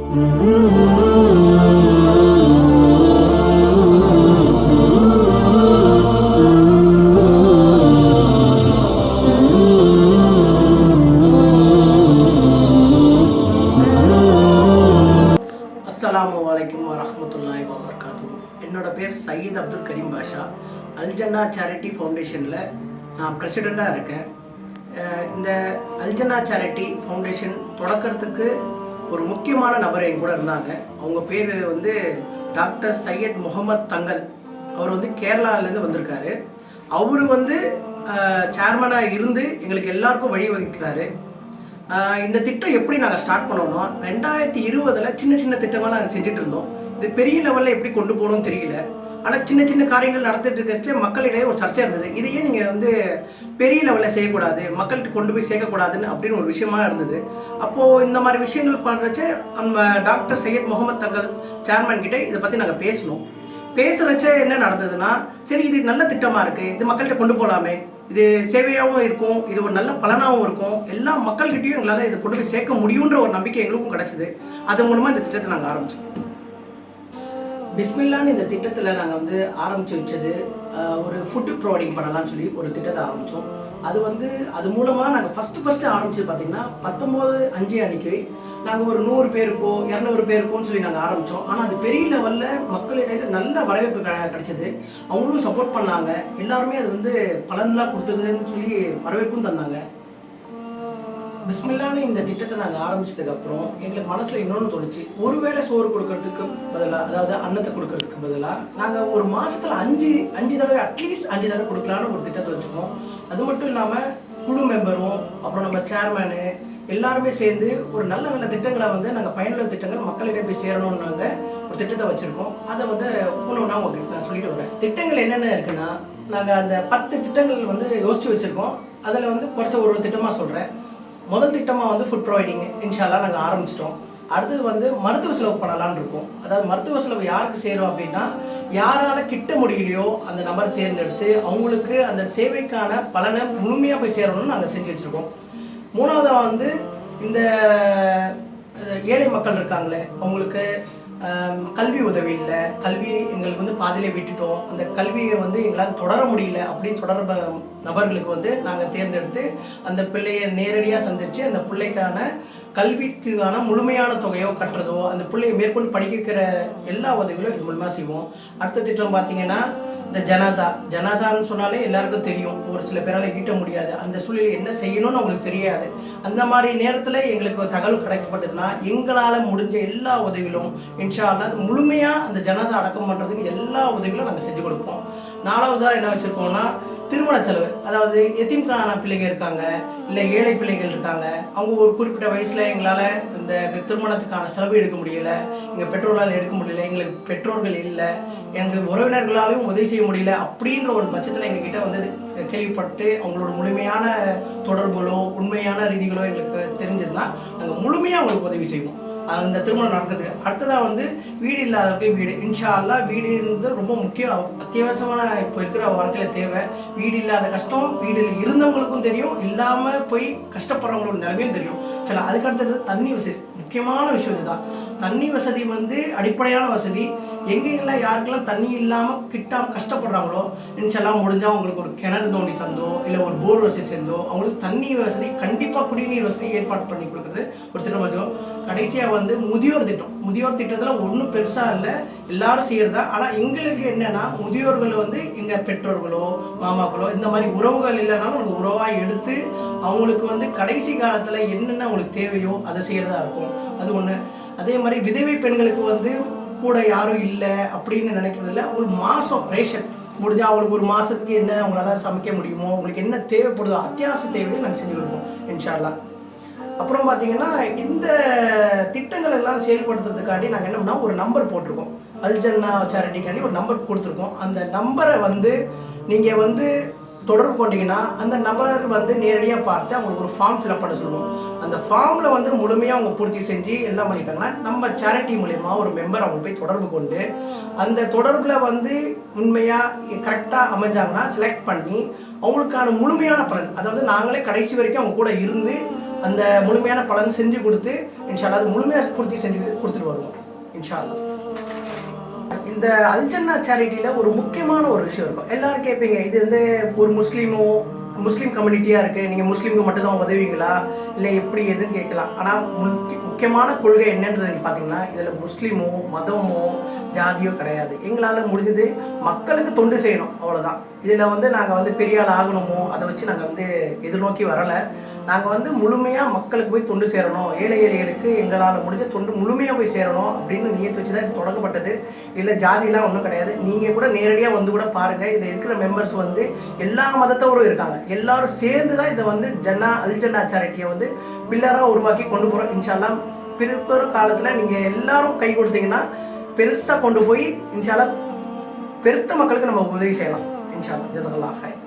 அஸ்ஸலாமு அலைக்கும் வரஹ்மத்துல்லாஹி வபரகாத்துஹு. என்னோட பேர் சயீத் அப்துல் கரீம் பாஷா. அல்ஜன்னா சேரிட்டி ஃபவுண்டேஷனில் நான் பிரசிடெண்ட்டாக இருக்கேன். இந்த அல்ஜன்னா சேரிட்டி ஃபவுண்டேஷன் தொடக்கிறதுக்கு ஒரு முக்கியமான நபர் என் கூட இருந்தாங்க. அவங்க பேர் வந்து டாக்டர் சையத் முகமது தங்கல். அவர் வந்து கேரளாவிலேருந்து வந்திருக்காரு. அவர் வந்து சேர்மனாக இருந்து எங்களுக்கு எல்லாருக்கும் வழிவகுக்கிறாரு. இந்த திட்டம் எப்படி நாங்கள் ஸ்டார்ட் பண்ணோம்னா 2020 சின்ன சின்ன திட்டமாக நாங்கள் செஞ்சுட்டு இருந்தோம். இது பெரிய லெவலில் எப்படி கொண்டு போகணும்னு தெரியல. ஆனால் சின்ன சின்ன காரியங்கள் நடந்துட்டு இருக்கிறச்ச மக்களிடையே ஒரு சர்ச்சை இருந்தது. இதையே நீங்கள் வந்து பெரிய லெவலில் செய்யக்கூடாது, மக்கள்கிட்ட கொண்டு போய் சேர்க்கக்கூடாதுன்னு அப்படின்னு ஒரு விஷயமா இருந்தது. அப்போது இந்த மாதிரி விஷயங்கள் பண்ணுறச்ச நம்ம டாக்டர் சையத் முகமது தங்கல் சேர்மன் கிட்டே இதை பற்றி நாங்கள் பேசணும். பேசுகிறச்ச என்ன நடந்ததுன்னா, சரி இது நல்ல திட்டமாக இருக்குது, இது மக்கள்கிட்ட கொண்டு போகலாமே, இது சேவையாகவும் இருக்கும், இது ஒரு நல்ல பலனாகவும் இருக்கும், எல்லா மக்கள்கிட்டையும் எங்களால் இதை கொண்டு போய் சேர்க்க முடியுன்ற ஒரு நம்பிக்கை எங்களுக்கும் கிடச்சிது. அது மூலமாக இந்த திட்டத்தை நாங்கள் ஆரம்பித்தோம். பிஸ்மில்லான்னு இந்த திட்டத்தில் நாங்கள் வந்து ஆரம்பித்து வச்சது ஒரு ஃபுட்டு ப்ரொவைடிங் பண்ணலாம்னு சொல்லி ஒரு திட்டத்தை ஆரம்பித்தோம். அது மூலமாக நாங்கள் ஃபஸ்ட்டு ஆரம்பித்தது பார்த்திங்கன்னா 19/5 அன்றைக்கி நாங்கள் ஒரு 100 பேருக்கோ 200 பேருக்கோன்னு சொல்லி நாங்கள் ஆரம்பித்தோம். ஆனால் அது பெரிய லெவலில் மக்களிடையே நல்ல வரவேற்பு கிடைச்சது. அவங்களும் சப்போர்ட் பண்ணாங்க. எல்லாருமே அது வந்து பலன்லாம் கொடுத்துருதுன்னு சொல்லி வரவேற்பும் தந்தாங்க. பிஸ்மில்லான்னு இந்த திட்டத்தை நாங்கள் ஆரம்பிச்சதுக்கப்புறம் எங்களுக்கு மனசில் இன்னொன்று தோணுச்சு. ஒருவேளை சோறு கொடுக்கறதுக்கு பதிலாக, அதாவது அன்னத்தை கொடுக்கறதுக்கு பதிலாக நாங்கள் ஒரு மாதத்தில் 5 தடவை அட்லீஸ்ட் 5 தடவை கொடுக்கலான்னு ஒரு திட்டத்தை வச்சுருக்கோம். அது மட்டும் இல்லாமல் குழு மெம்பரும் அப்புறம் நம்ம சேர்மனு எல்லாருமே சேர்ந்து ஒரு நல்ல நல்ல திட்டங்களை வந்து நாங்கள் பயனுள்ள திட்டங்கள் மக்களிடையே போய் சேரணும்னு நாங்கள் ஒரு திட்டத்தை வச்சுருக்கோம். அதை வந்து ஒன்று ஒன்றா உங்களுக்கு நான் சொல்லிட்டு வரேன். திட்டங்கள் என்னென்ன இருக்குன்னா, நாங்கள் அந்த 10 திட்டங்கள் வந்து யோசித்து வச்சுருக்கோம். அதில் வந்து குறைச்ச ஒரு திட்டமாக சொல்கிறேன். முதல் திட்டமாக வந்து ஃபுட் ப்ரொவைடிங் இன்ஷால்லா நாங்கள் ஆரம்பிச்சிட்டோம். அடுத்தது வந்து மருத்துவ செலவு பண்ணலான்னு இருக்கோம். அதாவது மருத்துவ செலவு யாருக்கு சேரும் அப்படின்னா, யாரால் கிட்ட முடியலையோ அந்த நபரை தேர்ந்தெடுத்து அவங்களுக்கு அந்த சேவைக்கான பலனை முழுமையாக போய் சேரணும்னு நாங்கள் செஞ்சு வச்சுருக்கோம். மூணாவதாக வந்து இந்த ஏழை மக்கள் இருக்காங்களே, அவங்களுக்கு கல்வி உதவி இல்லை, கல்வி எங்களுக்கு வந்து பாதியிலே விட்டுட்டோம், அந்த கல்வியை வந்து எங்களால் தொடர முடியல அப்படின்னு தொடர்பு நபர்களுக்கு வந்து நாங்கள் தேர்ந்தெடுத்து அந்த பிள்ளையை நேரடியாக சந்தித்து அந்த பிள்ளைக்கான கல்விக்கான முழுமையான தொகையோ கட்டுறதோ அந்த பிள்ளையை மேற்கொண்டு படிக்க வைக்கிற எல்லா உதவிகளும் இது மூலமாக செய்வோம். அடுத்த திட்டம் பார்த்திங்கன்னா இந்த ஜனாசான்னு சொன்னாலே எல்லாருக்கும் தெரியும். ஒரு சில பேரால் ஈட்ட முடியாது, அந்த சூழ்நிலை என்ன செய்யணும்னு அவங்களுக்கு தெரியாது. அந்த மாதிரி நேரத்தில் எங்களுக்கு தகவல் கிடைக்கப்பட்டதுன்னா எங்களால் முடிஞ்ச எல்லா உதவிகளும் இன்ஷா அல்லாஹ் அது முழுமையாக அந்த ஜனாசா அடக்கம் பண்ணுறதுக்கு எல்லா உதவிகளும் நாங்கள் செஞ்சு கொடுப்போம். நாலாவதாக என்ன வச்சுருக்கோம்னா, திருமண செலவு. அதாவது எத்தீம்கான பிள்ளைங்க இருக்காங்க, இல்லை ஏழை பிள்ளைகள் இருக்காங்க, அவங்க ஒரு குறிப்பிட்ட வயசில் எங்களால் இந்த திருமணத்துக்கான செலவு எடுக்க முடியலை, எங்கள் பெற்றோர்களால் எடுக்க முடியல, எங்களுக்கு பெற்றோர்கள் இல்லை, எங்களுக்கு உறவினர்களாலையும் உதவி செய்ய முடியல அப்படின்ற ஒரு பட்சத்தில் எங்ககிட்ட வந்து கேள்விப்பட்டு அவங்களோட முழுமையான தொடர்புகளோ உண்மையான ரீதிகளோ எங்களுக்கு தெரிஞ்சதுன்னா நாங்கள் முழுமையாக அவங்களுக்கு உதவி செய்வோம் அந்த திருமணம் நடக்கிறதுக்கு. அடுத்ததாக வந்து வீடு இல்லாதவர்கள் வீடு. இன்ஷா அல்லாஹ் வீடுன்றது ரொம்ப முக்கியம், அத்தியாவசியமான இப்போ இருக்கிற வாழ்க்கையில் தேவை. வீடு இல்லாத கஷ்டம் வீடு இருந்தவங்களுக்கும் தெரியும், இல்லாமல் போய் கஷ்டப்படுறவங்களோட நிலைமையும் தெரியும். சரி, அதுக்கடுத்தது தண்ணி வசதி. முக்கியமான விஷயம் இதுதான். தண்ணி வசதி வந்து அடிப்படையான வசதி. எங்கெல்லாம் யாருக்கெல்லாம் தண்ணி இல்லாமல் கஷ்டப்படுறாங்களோ இன்ஷால்லாம் முடிஞ்சால் அவங்களுக்கு ஒரு கிணறு தோண்டி தந்தோ இல்லை ஒரு போர் வசதி சேர்ந்தோ அவங்களுக்கு தண்ணி வசதி, கண்டிப்பாக குடிநீர் வசதி ஏற்பாடு பண்ணி கொடுக்குறது ஒரு திட்டம் வச்சோம். கடைசியாக வந்து முதியோர் திட்டத்தில் ஒன்றும் பெருசாக இல்லை, எல்லாரும் செய்கிறதா. ஆனால் எங்களுக்கு என்னென்னா, முதியோர்கள் வந்து எங்கள் பெற்றோர்களோ மாமாக்களோ இந்த மாதிரி உறவுகள் இல்லைனாலும் அவங்க உறவாக எடுத்து அவங்களுக்கு வந்து கடைசி காலத்தில் என்னென்ன அவங்களுக்கு தேவையோ அதை செய்கிறதா இருக்கும். அது ஒன்று. அதே மாதிரி விதவை பெண்களுக்கு வந்து கூட யாரும் இல்லை அப்படின்னு நினைக்கிறதில்ல. அவங்களுக்கு மாதம் ரேஷன் முடிஞ்சால் அவங்களுக்கு ஒரு மாதத்துக்கு என்ன அவங்களால சமைக்க முடியுமோ, அவங்களுக்கு என்ன தேவைப்படுதோ அத்தியாவசிய தேவையை நாங்கள் செஞ்சு கொடுப்போம் இன்ஷா அல்லாஹ். அப்புறம் பார்த்தீங்கன்னா இந்த திட்டங்கள் எல்லாம் செயல்படுத்துறதுக்காண்டி நாங்கள் என்ன பண்ணோம், ஒரு நம்பர் போட்டிருக்கோம். அல்ஜன்னா சேரிட்டிக்காண்டி ஒரு நம்பர் கொடுத்துருக்கோம். அந்த நம்பரை வந்து நீங்கள் வந்து தொடர்பு கொண்டீங்கன்னா அந்த நபர் வந்து நேரடியாக பார்த்து அவங்களுக்கு ஒரு ஃபார்ம் ஃபில்அப் பண்ண சொல்லுவோம். அந்த ஃபார்மில் வந்து முழுமையாக அவங்க பூர்த்தி செஞ்சு எல்லாம் பண்ணிட்டாங்கன்னா நம்ம சேரிட்டி மூலயமா ஒரு மெம்பர் அவங்க போய் தொடர்பு கொண்டு அந்த தொடர்பில் வந்து உண்மையாக கரெக்டாக அமைஞ்சாங்கன்னா செலக்ட் பண்ணி அவங்களுக்கான முழுமையான பலன், அதாவது நாங்களே கடைசி வரைக்கும் அவங்க கூட இருந்து அந்த முழுமையான பலன் செஞ்சு கொடுத்து இன்ஷா அல்லாஹ் அது முழுமையாக பூர்த்தி செஞ்சு கொடுத்துட்டு வருவோம் இன்ஷா அல்லாஹ். இந்த அல்ஜன்னா சேரிட்டியில் ஒரு முக்கியமான ஒரு விஷயம் இருக்கும். எல்லாரும் கேட்பீங்க, இது வந்து ஒரு முஸ்லீம் கம்யூனிட்டியாக இருக்குது, நீங்கள் முஸ்லீமுக்கு மட்டும்தான் உதவுவீங்களா இல்லை எப்படி எதுன்னு கேட்கலாம். ஆனால் முக்கியமான கொள்கை என்னன்றது பார்த்தீங்கன்னா, இதில் முஸ்லீமோ மதமோ ஜாதியோ கிடையாது. எங்களால் முடிஞ்சது மக்களுக்கு தொண்டு செய்யணும், அவ்வளோதான். இதில் வந்து நாங்கள் வந்து பெரிய ஆள் ஆகணுமோ அதை வச்சு நாங்கள் வந்து எதிர்நோக்கி வரலை. நாங்கள் வந்து முழுமையாக மக்களுக்கு போய் தொண்டு சேரணும், ஏழை எளிகளுக்கு எங்களால் முடிஞ்ச தொண்டு முழுமையாக போய் சேரணும் அப்படின்னு நியத்து வச்சு தான் இது தொடங்கப்பட்டது. இல்லை ஜாதியெலாம் ஒன்றும் கிடையாது. நீங்கள் கூட நேரடியாக வந்து கூட பாருங்கள், இதில் இருக்கிற மெம்பர்ஸ் வந்து எல்லா மதத்தவரும் இருக்காங்க. எல்லாரும் சேர்ந்து தான் இதை வந்து அல்ஜன்னா சேரிட்டியை வந்து பில்லராக உருவாக்கி கொண்டு போகிறோம். இன்ஷா அல்லாஹ் பிற்பெரும் காலத்தில் நீங்கள் எல்லாரும் கை கொடுத்தீங்கன்னா பெருசாக கொண்டு போய் இன்ஷா அல்லாஹ் பெருத்த மக்களுக்கு நம்ம உதவி செய்யலாம். இன்ஷா அல்லாஹ். ஜஸாக்கல்லாஹ் ஹைர்.